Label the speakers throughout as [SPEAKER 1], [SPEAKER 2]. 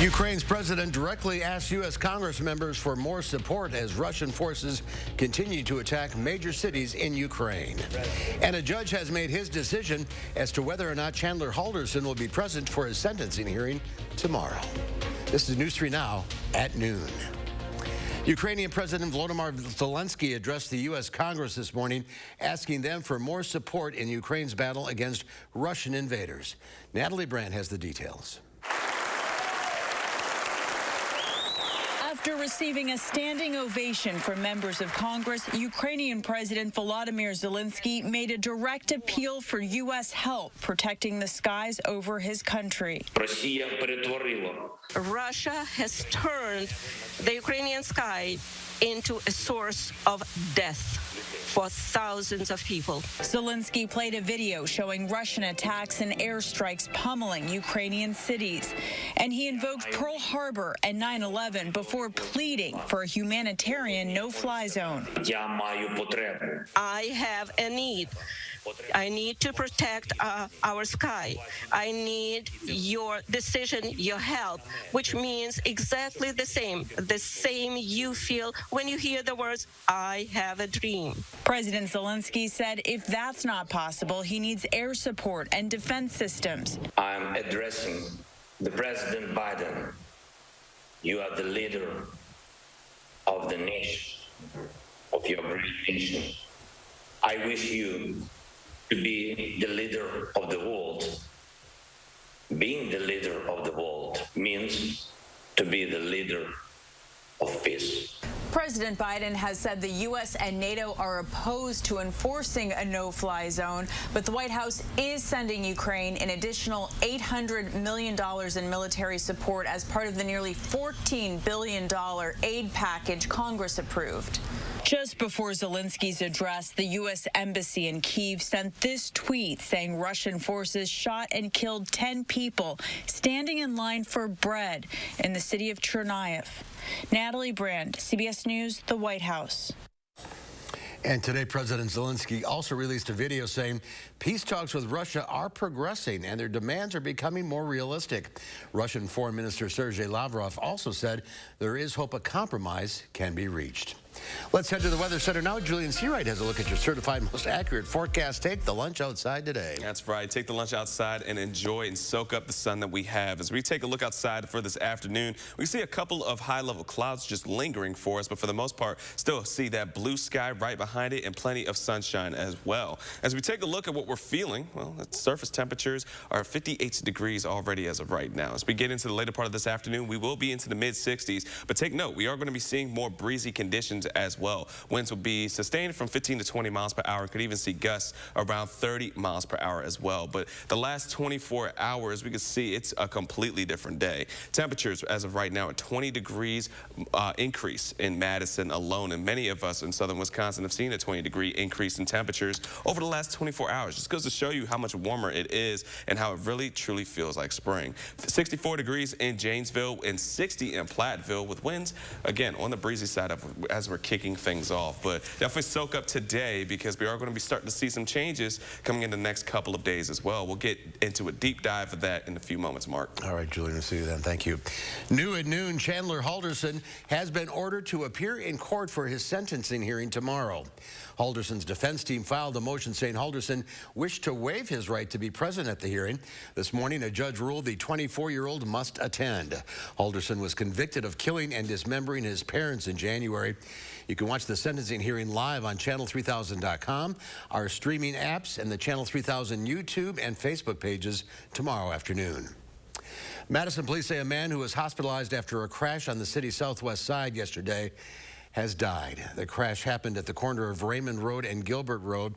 [SPEAKER 1] Ukraine's president directly asked U.S. Congress members for more support as Russian forces continue to attack major cities in Ukraine. And a judge has made his decision as to whether or not Chandler Halderson will be present for his sentencing hearing tomorrow. This is News 3 Now at noon. Ukrainian President Volodymyr Zelensky addressed the U.S. Congress this morning, asking them for more support in Ukraine's battle against Russian invaders. Natalie Brandt has the details.
[SPEAKER 2] After receiving a standing ovation from members of Congress, Ukrainian President Volodymyr Zelensky made a direct appeal for U.S. help protecting the skies over his country.
[SPEAKER 3] Russia has turned the Ukrainian sky into a source of death for thousands of people.
[SPEAKER 2] Zelensky played a video showing Russian attacks and airstrikes pummeling Ukrainian cities. And he invoked Pearl Harbor and 9/11 before pleading for a humanitarian no-fly zone.
[SPEAKER 3] I have a need. I need to protect our sky. I need your decision, your help, which means exactly the same you feel when you hear the words, I have a dream.
[SPEAKER 2] President Zelensky said if that's not possible, he needs air support and defense systems.
[SPEAKER 4] I'm addressing the President Biden. You are the leader of the nation, of your great nation. I wish you to be the leader of the world. Being the leader of the world means to be the leader of peace.
[SPEAKER 2] President Biden has said the U.S. and NATO are opposed to enforcing a no-fly zone, but the White House is sending Ukraine an additional $800 million in military support as part of the nearly $14 billion aid package Congress approved. Just before Zelensky's address, the U.S. Embassy in Kyiv sent this tweet saying Russian forces shot and killed 10 people standing in line for bread in the city of Chernihiv. Natalie Brandt, CBS News, the White House.
[SPEAKER 1] And today, President Zelensky also released a video saying peace talks with Russia are progressing and their demands are becoming more realistic. Russian Foreign Minister Sergei Lavrov also said there is hope a compromise can be reached. Let's head to the Weather Center now. Julian Seawright has a look at your certified most accurate forecast. Take the lunch outside today.
[SPEAKER 5] That's right. Take the lunch outside and enjoy and soak up the sun that we have. As we take a look outside for this afternoon, we see a couple of high-level clouds just lingering for us, but for the most part, still see that blue sky right behind it and plenty of sunshine as well. As we take a look at what we're feeling, well, the surface temperatures are 58 degrees already as of right now. As we get into the later part of this afternoon, we will be into the mid-60s, but take note, we are going to be seeing more breezy conditions as well. Winds will be sustained from 15 to 20 miles per hour. Could even see gusts around 30 miles per hour as well. But the last 24 hours, we can see it's a completely different day. Temperatures as of right now are 20 degrees increase in Madison alone. And many of us in southern Wisconsin have seen a 20-degree increase in temperatures over the last 24 hours. Just goes to show you how much warmer it is and how it really, truly feels like spring. 64 degrees in Janesville and 60 in Platteville with winds, again, on the breezy side of as we're kicking things off. But definitely soak up today because we are going to be starting to see some changes coming in the next couple of days as well. We'll get into a deep dive of that in a few moments, Mark.
[SPEAKER 1] All right, Julian, we'll see you then. Thank you. New at noon, Chandler Halderson has been ordered to appear in court for his sentencing hearing tomorrow. Halderson's defense team filed a motion saying Halderson wished to waive his right to be present at the hearing. This morning, a judge ruled the 24-year-old must attend. Halderson was convicted of killing and dismembering his parents in January. You can watch the sentencing hearing live on channel3000.com, our streaming apps, and the Channel 3000 YouTube and Facebook pages tomorrow afternoon. Madison police say a man who was hospitalized after a crash on the city's southwest side yesterday has died. The crash happened at the corner of Raymond Road and Gilbert Road.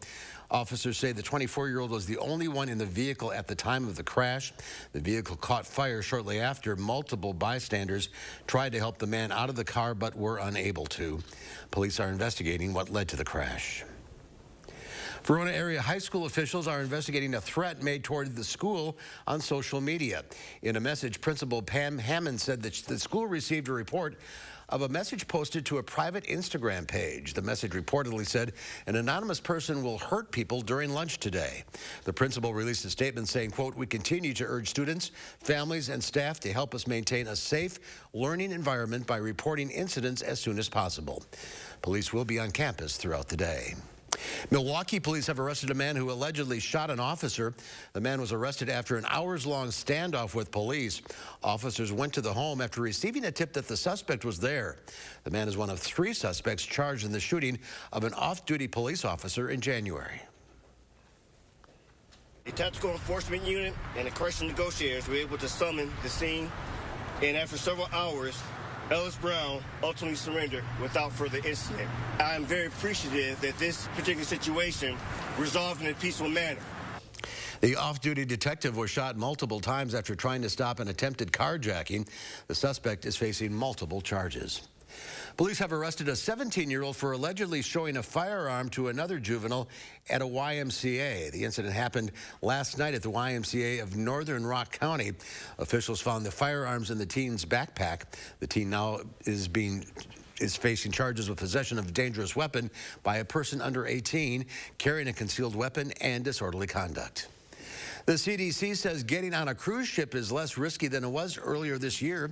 [SPEAKER 1] Officers say the 24-year-old was the only one in the vehicle at the time of the crash. The vehicle caught fire shortly after. Multiple bystanders tried to help the man out of the car but were unable to. Police are investigating what led to the crash. Verona area high school officials are investigating a threat made toward the school on social media. In a message, Principal Pam Hammond said that the school received a report of a message posted to a private Instagram page. The message reportedly said, "An anonymous person will hurt people during lunch today." The principal released a statement saying, quote, "We continue to urge students, families, and staff to help us maintain a safe learning environment by reporting incidents as soon as possible." Police will be on campus throughout the day. Milwaukee police have arrested a man who allegedly shot an officer. The man was arrested after an hours-long standoff with police. Officers went to the home after receiving a tip that the suspect was there. The man is one of 3 suspects charged in the shooting of an off-duty police officer in January.
[SPEAKER 6] The tactical enforcement unit and the correctional negotiators were able to summon the scene, and after several hours, Ellis Brown ultimately surrendered without further incident. I am very appreciative that this particular situation resolved in a peaceful manner.
[SPEAKER 1] The off-duty detective was shot multiple times after trying to stop an attempted carjacking. The suspect is facing multiple charges. Police have arrested a 17-year-old for allegedly showing a firearm to another juvenile at a YMCA. The incident happened last night at the YMCA of Northern Rock County. Officials found the firearms in the teen's backpack. The teen now is facing charges with possession of a dangerous weapon by a person under 18, carrying a concealed weapon, and disorderly conduct. The CDC says getting on a cruise ship is less risky than it was earlier this year.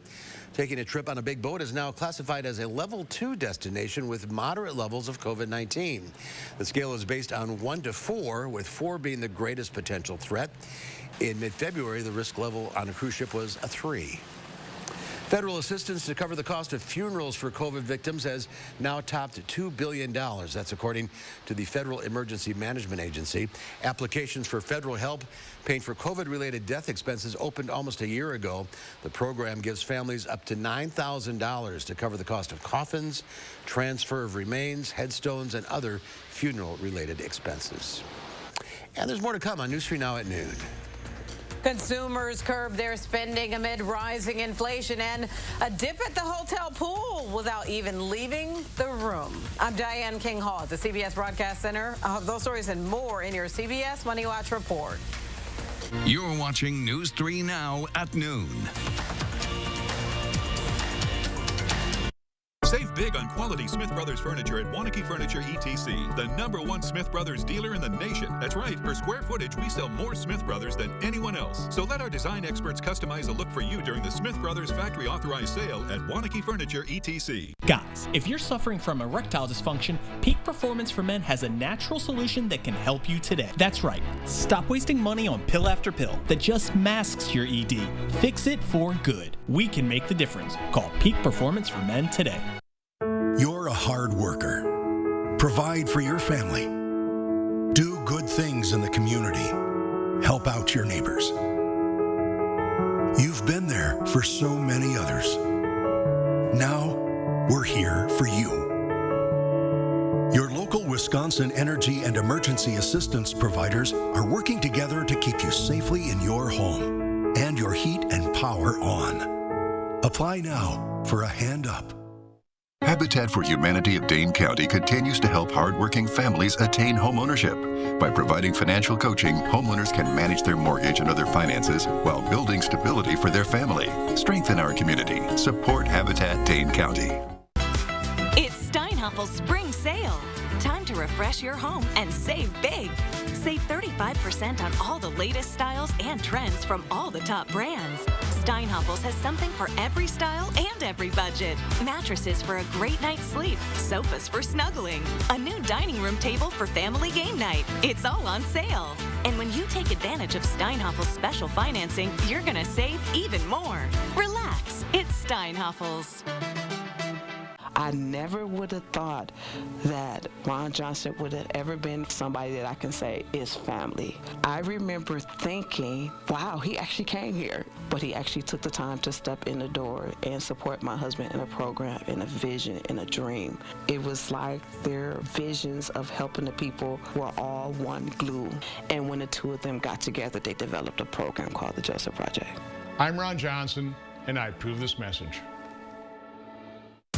[SPEAKER 1] Taking a trip on a big boat is now classified as a level 2 destination with moderate levels of COVID-19. The scale is based on 1 to 4, with 4 being the greatest potential threat. In mid-February, the risk level on a cruise ship was a 3. Federal assistance to cover the cost of funerals for COVID victims has now topped $2 billion. That's according to the Federal Emergency Management Agency. Applications for federal help paying for COVID-related death expenses opened almost a year ago. The program gives families up to $9,000 to cover the cost of coffins, transfer of remains, headstones, and other funeral-related expenses. And there's more to come on News 3 Now at noon.
[SPEAKER 7] Consumers curb their spending amid rising inflation and a dip at the hotel pool without even leaving the room. I'm Diane King Hall at the CBS Broadcast Center. I'll have those stories and more in your CBS Money Watch report.
[SPEAKER 8] You're watching News 3 Now at noon.
[SPEAKER 9] Save big on quality Smith Brothers furniture at Wanakee Furniture ETC, the #1 Smith Brothers dealer in the nation. That's right, per square footage, we sell more Smith Brothers than anyone else. So let our design experts customize a look for you during the Smith Brothers factory authorized sale at Wanakee Furniture ETC.
[SPEAKER 10] Guys, if you're suffering from erectile dysfunction, Peak Performance for Men has a natural solution that can help you today. That's right, stop wasting money on pill after pill that just masks your ED. Fix it for good. We can make the difference. Call Peak Performance for Men today.
[SPEAKER 11] You're a hard worker. Provide for your family. Do good things in the community. Help out your neighbors. You've been there for so many others. Now, we're here for you. Your local Wisconsin energy and emergency assistance providers are working together to keep you safely in your home and your heat and power on. Apply now for a hand up.
[SPEAKER 12] Habitat for Humanity of Dane County continues to help hardworking families attain homeownership. By providing financial coaching, homeowners can manage their mortgage and other finances while building stability for their family. Strengthen our community. Support Habitat Dane County.
[SPEAKER 13] It's Steinhoffel's spring sale. Time to refresh your home and save big. Save 35% on all the latest styles and trends from all the top brands. Steinhoffel's has something for every style and every budget. Mattresses for a great night's sleep. Sofas for snuggling. A new dining room table for family game night. It's all on sale. And when you take advantage of Steinhoffel's special financing, you're gonna save even more. Relax. It's Steinhoffel's.
[SPEAKER 14] I never would have thought that Ron Johnson would have ever been somebody that I can say is family. I remember thinking, wow, he actually came here, but he actually took the time to step in the door and support my husband in a program, in a vision, in a dream. It was like their visions of helping the people were all one glue. And when the two of them got together, they developed a program called the Joseph Project.
[SPEAKER 15] I'm Ron Johnson, and I approve this message.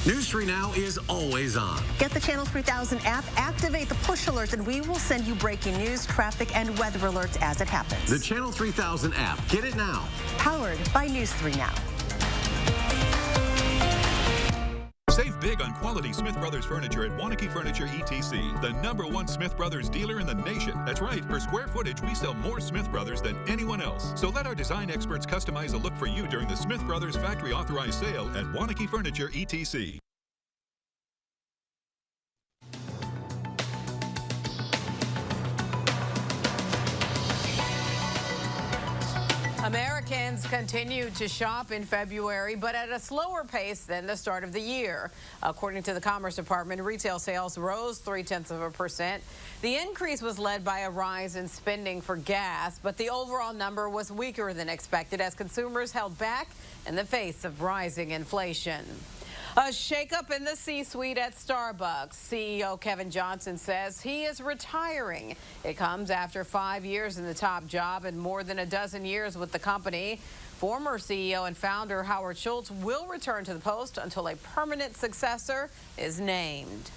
[SPEAKER 15] News 3 Now is always on.
[SPEAKER 16] Get the Channel 3000 app, activate the push alerts, and we will send you breaking news, traffic, and weather alerts as it happens.
[SPEAKER 15] The Channel 3000 app. Get it now.
[SPEAKER 16] Powered by News 3 Now.
[SPEAKER 9] Save big on quality Smith Brothers furniture at Wanakee Furniture ETC, the #1 Smith Brothers dealer in the nation. That's right, per square footage, we sell more Smith Brothers than anyone else. So let our design experts customize a look for you during the Smith Brothers factory authorized sale at Wanakee Furniture ETC.
[SPEAKER 7] Americans continued to shop in February, but at a slower pace than the start of the year. According to the Commerce Department, retail sales rose 0.3%. The increase was led by a rise in spending for gas, but the overall number was weaker than expected as consumers held back in the face of rising inflation. A shakeup in the C-suite at Starbucks. CEO Kevin Johnson says he is retiring. It comes after 5 years in the top job and more than a dozen years with the company. Former CEO and founder Howard Schultz will return to the post until a permanent successor is named.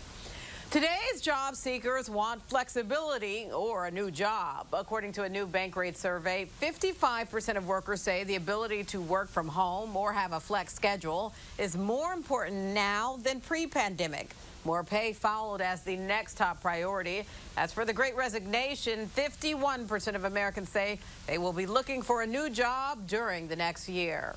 [SPEAKER 7] Today's job seekers want flexibility or a new job. According to a new Bankrate survey, 55% of workers say the ability to work from home or have a flex schedule is more important now than pre-pandemic. More pay followed as the next top priority. As for the Great Resignation, 51% of Americans say they will be looking for a new job during the next year.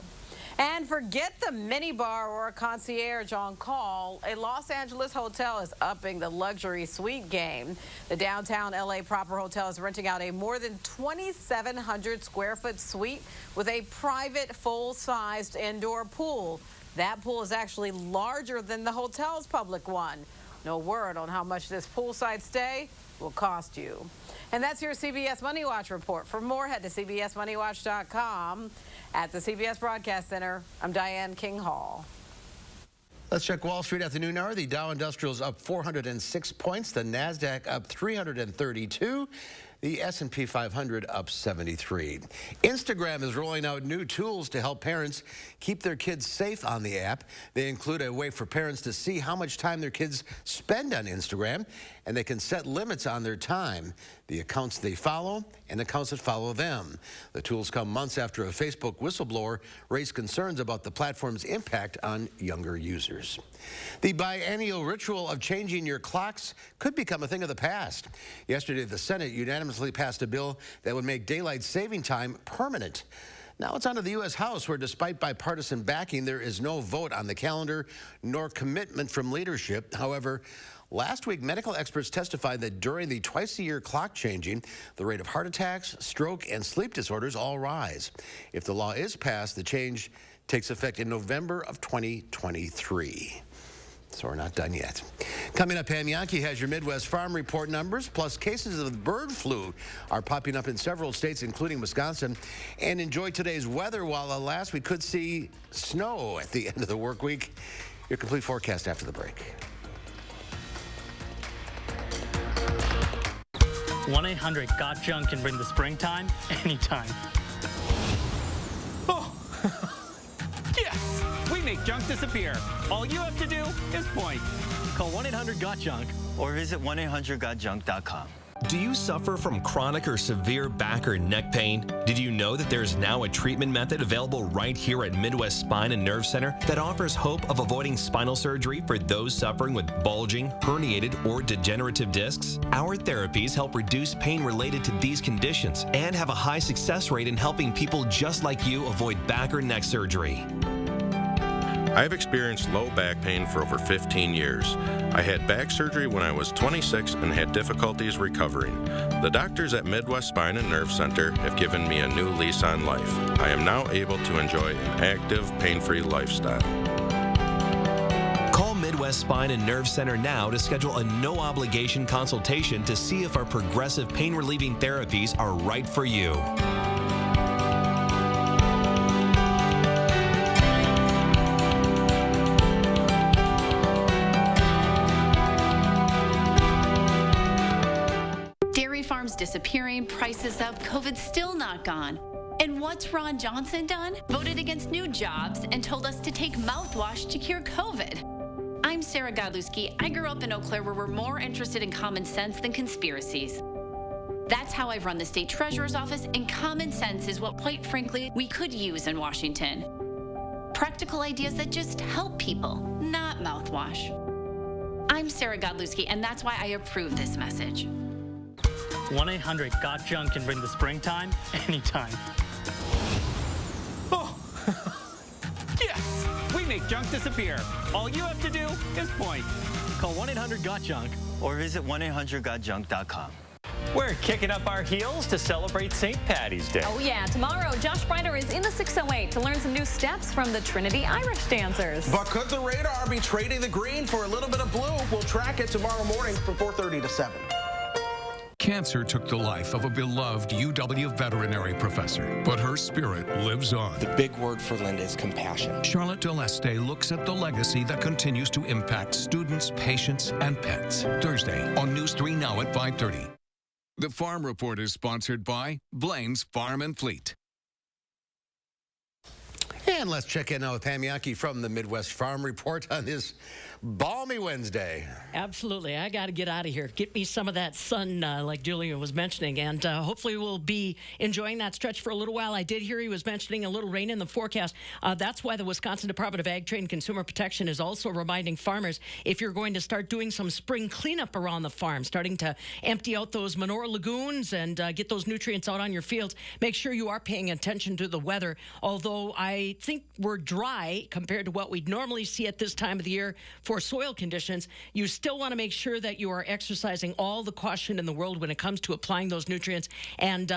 [SPEAKER 7] And forget the minibar or a concierge on call. A Los Angeles hotel is upping the luxury suite game. The downtown LA Proper Hotel is renting out a more than 2,700 square foot suite with a private full-sized indoor pool. That pool is actually larger than the hotel's public one. No word on how much this poolside stay will cost you. And that's your CBS Money Watch report. For more, head to CBSMoneyWatch.com. At the CBS Broadcast Center, I'm Diane King Hall.
[SPEAKER 1] Let's check Wall Street at the noon hour. The Dow Industrials up 406 points. The NASDAQ up 332. The S&P 500 up 73. Instagram is rolling out new tools to help parents keep their kids safe on the app. They include a way for parents to see how much time their kids spend on Instagram, and they can set limits on their time, the accounts they follow, and accounts that follow them. The tools come months after a Facebook whistleblower raised concerns about the platform's impact on younger users. The biennial ritual of changing your clocks could become a thing of the past. Yesterday, the Senate unanimously passed a bill that would make daylight saving time permanent. Now it's on to the U.S. House, where despite bipartisan backing, there is no vote on the calendar nor commitment from leadership. However, last week, medical experts testified that during the twice-a-year clock changing, the rate of heart attacks, stroke, and sleep disorders all rise. If the law is passed, the change takes effect in November of 2023. So we're not done yet. Coming up, Pam Yankee has your Midwest Farm Report numbers, plus cases of the bird flu are popping up in several states, including Wisconsin. And enjoy today's weather, while alas, we could see snow at the end of the work week. Your complete forecast after the break.
[SPEAKER 17] 1-800-GOT-JUNK can bring the springtime anytime. Oh, yes! We make junk disappear. All you have to do is point. Call 1-800-GOT-JUNK or visit 1-800-GOTJUNK.com.
[SPEAKER 18] Do you suffer from chronic or severe back or neck pain? Did you know that there's now a treatment method available right here at Midwest Spine and Nerve Center that offers hope of avoiding spinal surgery for those suffering with bulging, herniated, or degenerative discs? Our therapies help reduce pain related to these conditions and have a high success rate in helping people just like you avoid back or neck surgery.
[SPEAKER 19] I've experienced low back pain for over 15 years. I had back surgery when I was 26 and had difficulties recovering. The doctors at Midwest Spine and Nerve Center have given me a new lease on life. I am now able to enjoy an active, pain-free lifestyle.
[SPEAKER 18] Call Midwest Spine and Nerve Center now to schedule a no-obligation consultation to see if our progressive pain-relieving therapies are right for you.
[SPEAKER 20] Farms disappearing, prices up, COVID's still not gone. And what's Ron Johnson done? Voted against new jobs and told us to take mouthwash to cure COVID. I'm Sarah Godlewski. I grew up in Eau Claire where we're more interested in common sense than conspiracies. That's how I've run the state treasurer's office, and common sense is what, quite frankly, we could use in Washington. Practical ideas that just help people, not mouthwash. I'm Sarah Godlewski, and that's why I approve this message.
[SPEAKER 17] 1-800-GOT-JUNK can bring the springtime anytime. Oh, yes! We make junk disappear. All you have to do is point. Call 1-800-GOT-JUNK or visit 1-800-GOTJUNK.com. We're kicking up our heels to celebrate St. Patty's Day.
[SPEAKER 21] Oh yeah, tomorrow Josh Breiter is in the 608 to learn some new steps from the Trinity Irish dancers.
[SPEAKER 22] But could the radar be trading the green for a little bit of blue? We'll track it tomorrow morning from 4:30 to 7.
[SPEAKER 8] Cancer took the life of a beloved UW veterinary professor, but her spirit lives on.
[SPEAKER 23] The big word for Linda is compassion.
[SPEAKER 8] Charlotte Deleste looks at the legacy that continues to impact students, patients, and pets. Thursday on News 3 Now at 5:30. The Farm Report is sponsored by Blaine's Farm and Fleet.
[SPEAKER 1] And let's check in now with Pam Yankee from the Midwest Farm Report on this balmy Wednesday.
[SPEAKER 24] Absolutely. I got to get out of here. Get me some of that sun, like Julia was mentioning, and hopefully we'll be enjoying that stretch for a little while. I did hear he was mentioning a little rain in the forecast. That's why the Wisconsin Department of Ag, Trade, and Consumer Protection is also reminding farmers, if you're going to start doing some spring cleanup around the farm, starting to empty out those manure lagoons and get those nutrients out on your fields, make sure you are paying attention to the weather. Although I think we're dry compared to what we'd normally see at this time of the year for soil conditions, you still want to make sure that you are exercising all the caution in the world when it comes to applying those nutrients and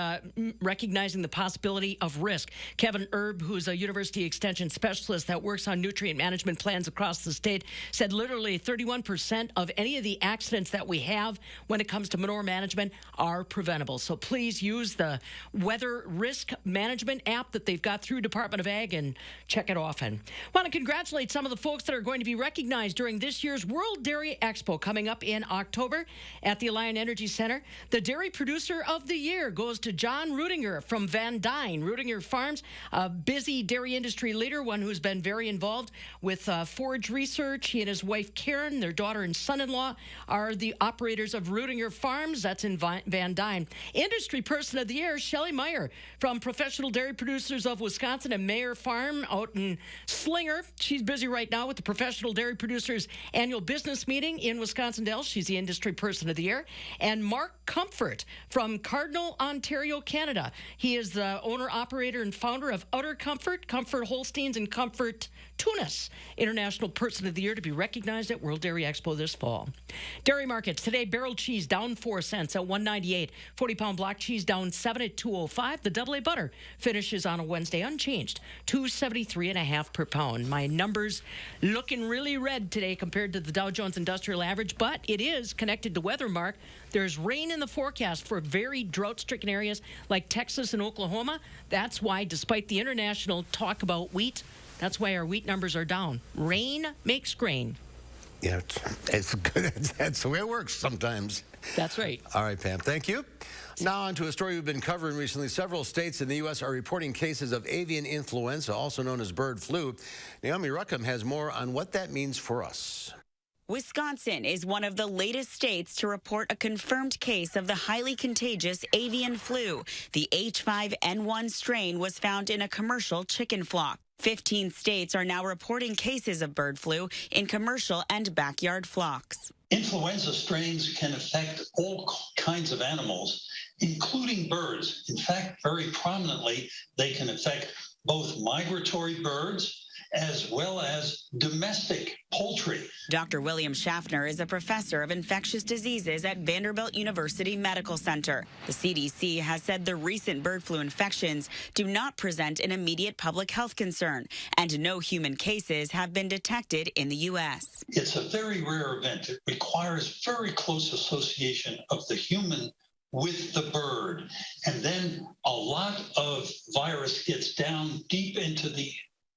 [SPEAKER 24] recognizing the possibility of risk. Kevin Erb, who's a university extension specialist that works on nutrient management plans across the state, said literally 31% of any of the accidents that we have when it comes to manure management are preventable. So please use the weather risk management app that they've got through Department of Ag and check it often. Want to congratulate some of the folks that are going to be recognized during this year's World Dairy Expo coming up in October at the Alliant Energy Center. The Dairy Producer of the Year goes to John Rudinger from Van Dyne. Rudinger Farms, a busy dairy industry leader, one who's been very involved with forage research. He and his wife Karen, their daughter and son-in-law, are the operators of Rudinger Farms. That's in Van Dyne. Industry Person of the Year, Shelley Meyer from Professional Dairy Producers of Wisconsin and Mayer Farm out in Slinger. She's busy right now with the Professional Dairy Producers annual business meeting in Wisconsin Dells. She's the Industry Person of the Year. And Mark Comfort from Cardinal, Ontario, Canada. He is the owner, operator, and founder of Utter Comfort, Comfort Holsteins, and Comfort Tunis. International Person of the Year to be recognized at World Dairy Expo this fall. Dairy markets today: barrel cheese down 4 cents at $1.98. 40-pound block cheese down 7 at $2.05. The double A butter finishes on a Wednesday unchanged, $2.73.5 per pound. My numbers looking really red today compared to the Dow Jones Industrial Average, but it is connected to weather, Mark. There's rain in the forecast for very drought-stricken areas like Texas and Oklahoma. That's why, despite the international talk about wheat, that's why our wheat numbers are down. Rain makes grain.
[SPEAKER 1] Yeah, it's good. That's the way it works sometimes.
[SPEAKER 24] That's right.
[SPEAKER 1] All right, Pam, thank you. Now on to a story we've been covering recently. Several states in the U.S. are reporting cases of avian influenza, also known as bird flu. Naomi Ruckham has more on what that means for us.
[SPEAKER 25] Wisconsin is one of the latest states to report a confirmed case of the highly contagious avian flu. The H5N1 strain was found in a commercial chicken flock. 15 states are now reporting cases of bird flu in commercial and backyard flocks.
[SPEAKER 26] Influenza strains can affect all kinds of animals, including birds. In fact, very prominently, they can affect both migratory birds as well as domestic poultry.
[SPEAKER 25] Dr. William Schaffner is a professor of infectious diseases at Vanderbilt University Medical Center. The CDC has said the recent bird flu infections do not present an immediate public health concern, and no human cases have been detected in the U.S.
[SPEAKER 26] It's a very rare event. It requires very close association of the human with the bird, and then a lot of virus gets down deep into the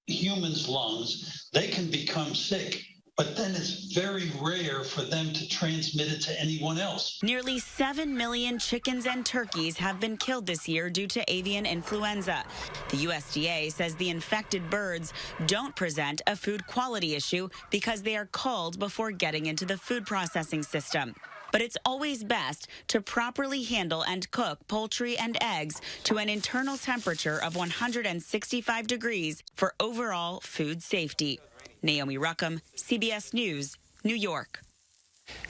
[SPEAKER 26] human's lungs. They can become sick but then it's very rare for them to transmit it to anyone else.
[SPEAKER 25] Nearly 7 million chickens and turkeys have been killed this year due to avian influenza. The USDA says the infected birds don't present a food quality issue because they are culled before getting into the food processing system. But it's always best to properly handle and cook poultry and eggs to an internal temperature of 165 degrees for overall food safety. Naomi Ruckham, CBS News, New York.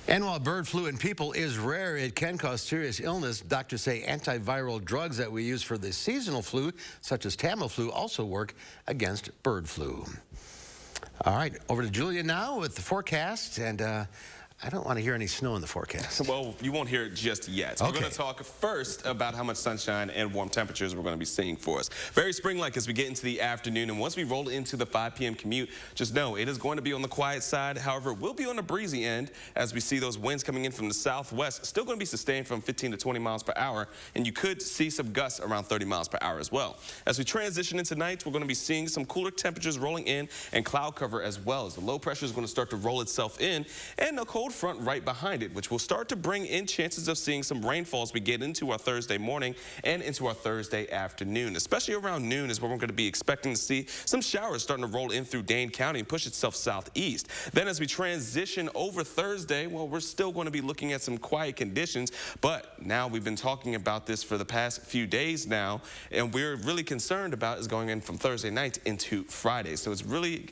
[SPEAKER 1] And while bird flu in people is rare, it can cause serious illness. Doctors say antiviral drugs that we use for the seasonal flu, such as Tamiflu, also work against bird flu. All right, over to Julia now with the forecast. And I don't want to hear any snow in the forecast.
[SPEAKER 2] Well, you won't hear it just yet.
[SPEAKER 1] Okay.
[SPEAKER 2] We're going to talk first about how much sunshine and warm temperatures we're going to be seeing for us. Very spring-like as we get into the afternoon, and once we roll into the 5 p.m. commute, just know it is going to be on the quiet side. However, it will be on the breezy end as we see those winds coming in from the southwest, still going to be sustained from 15 to 20 miles per hour, and you could see some gusts around 30 miles per hour as well. As we transition into night, we're going to be seeing some cooler temperatures rolling in and cloud cover as well, as the low pressure is going to start to roll itself in, and a cold front right behind it, which will start to bring in chances of seeing some rainfall as we get into our Thursday morning and into our Thursday afternoon. Especially around noon is where we're going to be expecting to see some showers starting to roll in through Dane County and push itself southeast. Then as we transition over Thursday, well, we're still going to be looking at some quiet conditions, but now we've been talking about this for the past few days now, and we're really concerned about is going in from Thursday night into Friday. So it's really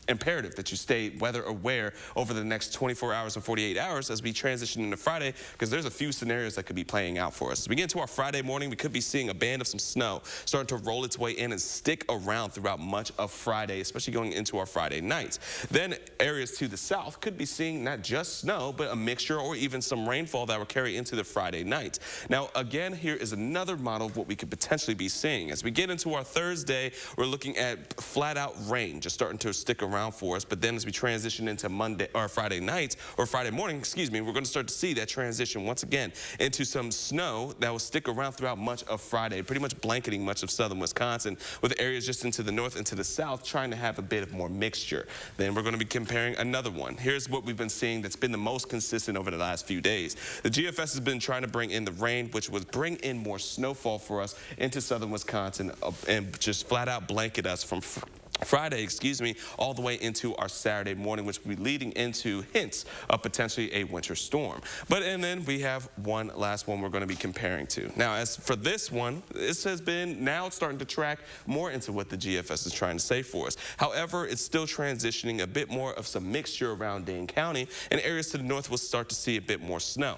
[SPEAKER 2] imperative that you stay weather aware over the next 24 hours and 48 hours as we transition into Friday, because there's a few scenarios that could be playing out for us. As we get into our Friday morning, we could be seeing a band of some snow starting to roll its way in and stick around throughout much of Friday, especially going into our Friday nights. Then areas to the south could be seeing not just snow, but a mixture or even some rainfall that will carry into the Friday night. Now, again, here is another model of what we could potentially be seeing. As we get into our Thursday, we're looking at flat out rain just starting to stick around for us. But then as we transition into Monday or Friday night or Friday morning, excuse me, we're going to start to see that transition once again into some snow that will stick around throughout much of Friday, pretty much blanketing much of southern Wisconsin, with areas just into the north and to the south trying to have a bit of more mixture. Then we're going to be comparing another one. Here's what we've been seeing that's been the most consistent over the last few days. The GFS has been trying to bring in the rain, which would bring in more snowfall for us into southern Wisconsin and just flat out blanket us from Friday, all the way into our Saturday morning, which will be leading into hints of potentially a winter storm. And then we have one last one we're going to be comparing to. Now, as for this one, this has been now starting to track more into what the GFS is trying to say for us. However, it's still transitioning a bit more of some mixture around Dane County, and areas to the north will start to see a bit more snow.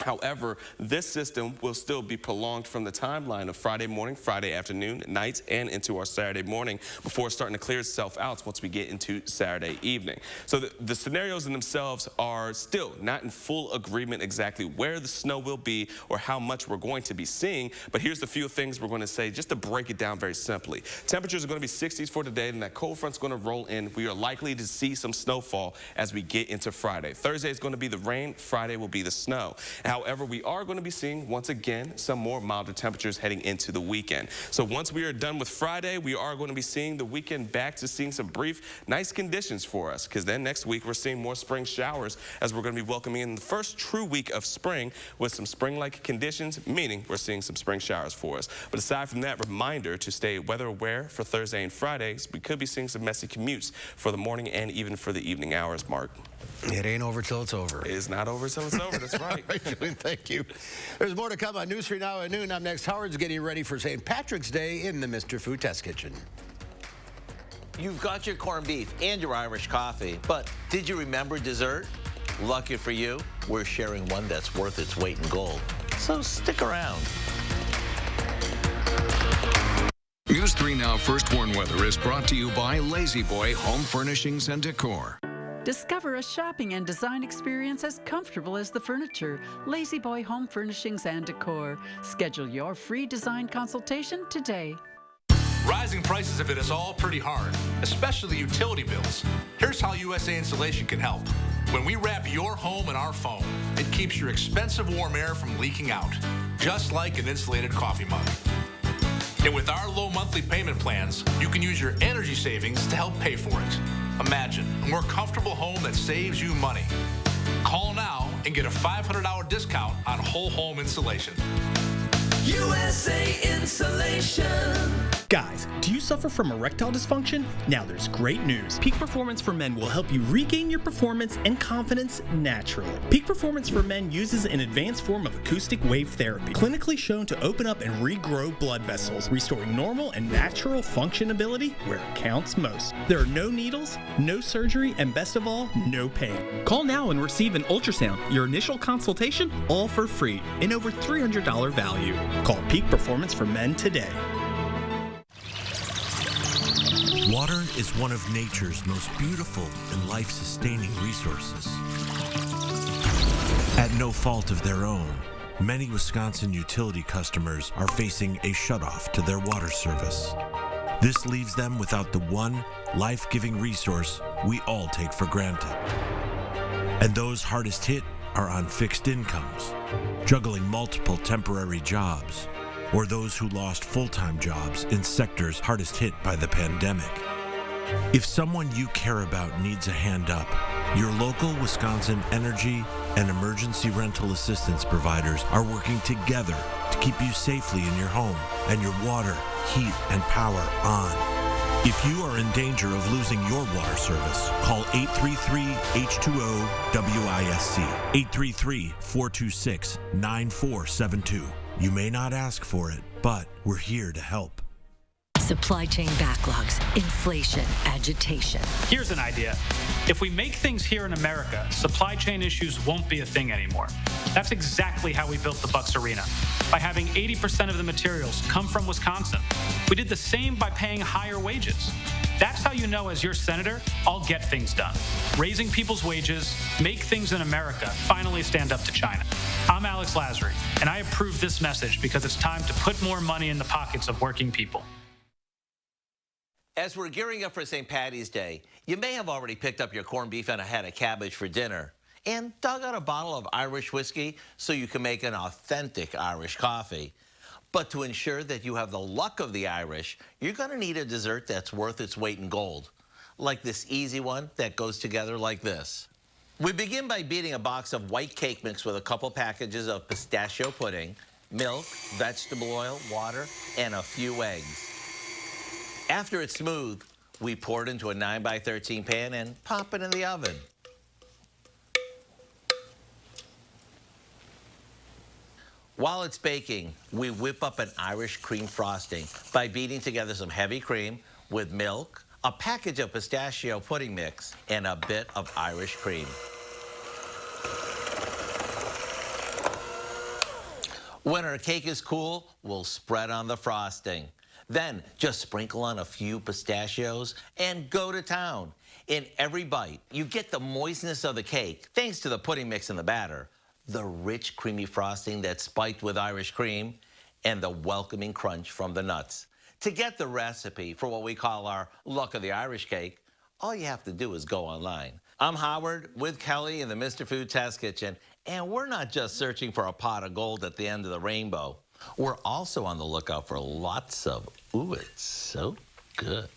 [SPEAKER 2] However, this system will still be prolonged from the timeline of Friday morning, Friday afternoon, night, and into our Saturday morning before starting to clear itself out once we get into Saturday evening. So the scenarios in themselves are still not in full agreement exactly where the snow will be or how much we're going to be seeing, but here's the few things we're going to say just to break it down very simply. Temperatures are going to be 60s for today, and that cold front's going to roll in. We are likely to see some snowfall as we get into Friday. Thursday is going to be the rain. Friday will be the snow. However, we are going to be seeing, once again, some more milder temperatures heading into the weekend. So once we are done with Friday, we are going to be seeing the weekend back to seeing some brief, nice conditions for us, because then next week we're seeing more spring showers as we're going to be welcoming in the first true week of spring with some spring-like conditions, meaning we're seeing some spring showers for us. But aside from that, reminder to stay weather aware for Thursday and Fridays. We could be seeing some messy commutes for the morning and even for the evening hours, Mark.
[SPEAKER 1] It ain't over till it's over.
[SPEAKER 2] It is not over till it's over. That's right.
[SPEAKER 1] All right, Julian, thank you. There's more to come on News 3 Now at noon. Up next, Howard's getting ready for St. Patrick's Day in the Mr. Food Test Kitchen.
[SPEAKER 3] You've got your corned beef and your Irish coffee, but did you remember dessert? Lucky for you, we're sharing one that's worth its weight in gold. So stick around.
[SPEAKER 8] News 3 Now First Warn Weather is brought to you by Lazy Boy Home Furnishings and Decor.
[SPEAKER 4] Discover a shopping and design experience as comfortable as the furniture. Lazy Boy Home Furnishings and Decor. Schedule your free design consultation today.
[SPEAKER 5] Rising prices have hit us all pretty hard, especially utility bills. Here's how USA Insulation can help. When we wrap your home in our foam, it keeps your expensive warm air from leaking out, just like an insulated coffee mug. And with our low monthly payment plans, you can use your energy savings to help pay for it. Imagine a more comfortable home that saves you money. Call now and get a $500 discount on whole home insulation.
[SPEAKER 6] USA Insulation.
[SPEAKER 10] Guys, do you suffer from erectile dysfunction? Now there's great news. Peak Performance for Men will help you regain your performance and confidence naturally. Peak Performance for Men uses an advanced form of acoustic wave therapy, clinically shown to open up and regrow blood vessels, restoring normal and natural functionability where it counts most. There are no needles, no surgery, and best of all, no pain. Call now and receive an ultrasound, your initial consultation, all for free, and over $300 value. Call Peak Performance for Men today.
[SPEAKER 11] Water is one of nature's most beautiful and life-sustaining resources. At no fault of their own, many Wisconsin utility customers are facing a shutoff to their water service. This leaves them without the one life-giving resource we all take for granted. And those hardest hit are on fixed incomes, juggling multiple temporary jobs, or those who lost full-time jobs in sectors hardest hit by the pandemic. If someone you care about needs a hand up, your local Wisconsin energy and emergency rental assistance providers are working together to keep you safely in your home and your water, heat, and power on. If you are in danger of losing your water service, call 833-H2O-WISC, 833-426-9472. You may not ask for it, but we're here to help.
[SPEAKER 12] Supply chain backlogs, inflation, agitation.
[SPEAKER 13] Here's an idea. If we make things here in America, supply chain issues won't be a thing anymore. That's exactly how we built the Bucks Arena, by having 80% of the materials come from Wisconsin. We did the same by paying higher wages. That's how you know, as your senator, I'll get things done. Raising people's wages, make things in America, finally stand up to China. I'm Alex Lasry, and I approve this message because it's time to put more money in the pockets of working people.
[SPEAKER 3] As we're gearing up for St. Paddy's Day, you may have already picked up your corned beef and a head of cabbage for dinner and dug out a bottle of Irish whiskey so you can make an authentic Irish coffee. But to ensure that you have the luck of the Irish, you're going to need a dessert that's worth its weight in gold, like this easy one that goes together like this. We begin by beating a box of white cake mix with a couple packages of pistachio pudding, milk, vegetable oil, water, and a few eggs. After it's smooth, we pour it into a 9x13 pan and pop it in the oven. While it's baking, we whip up an Irish cream frosting by beating together some heavy cream with milk, a package of pistachio pudding mix, and a bit of Irish cream. When our cake is cool, we'll spread on the frosting. Then just sprinkle on a few pistachios and go to town. In every bite, you get the moistness of the cake, thanks to the pudding mix in the batter, the rich, creamy frosting that's spiked with Irish cream, and the welcoming crunch from the nuts. To get the recipe for what we call our Luck of the Irish cake, all you have to do is go online. I'm Howard with Kelly in the Mr. Food Test Kitchen, and we're not just searching for a pot of gold at the end of the rainbow. We're also on the lookout for lots of, ooh, it's so good.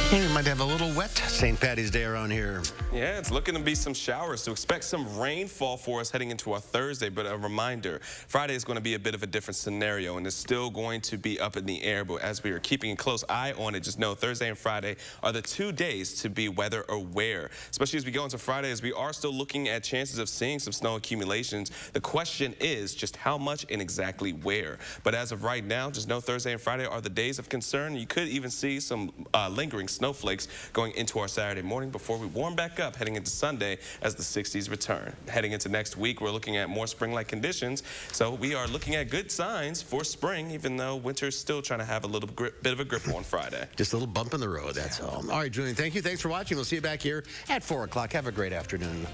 [SPEAKER 1] Hey, we might have a little wet St. Paddy's Day around here.
[SPEAKER 2] Yeah, it's looking to be some showers, so expect some rainfall for us heading into our Thursday. But a reminder, Friday is going to be a bit of a different scenario, and it's still going to be up in the air. But as we are keeping a close eye on it, just know Thursday and Friday are the 2 days to be weather aware, especially as we go into Friday, as we are still looking at chances of seeing some snow accumulations. The question is just how much and exactly where. But as of right now, just know Thursday and Friday are the days of concern. You could even see some lingering snowflakes going into our Saturday morning before we warm back up heading into Sunday as the 60s return. Heading into next week, we're looking at more spring-like conditions, so we are looking at good signs for spring, even though winter's still trying to have a little bit of a grip on Friday.
[SPEAKER 1] Just a little bump in the road, that's all. All right, Julian, thank you. Thanks for watching. We'll see you back here at 4 o'clock. Have a great afternoon.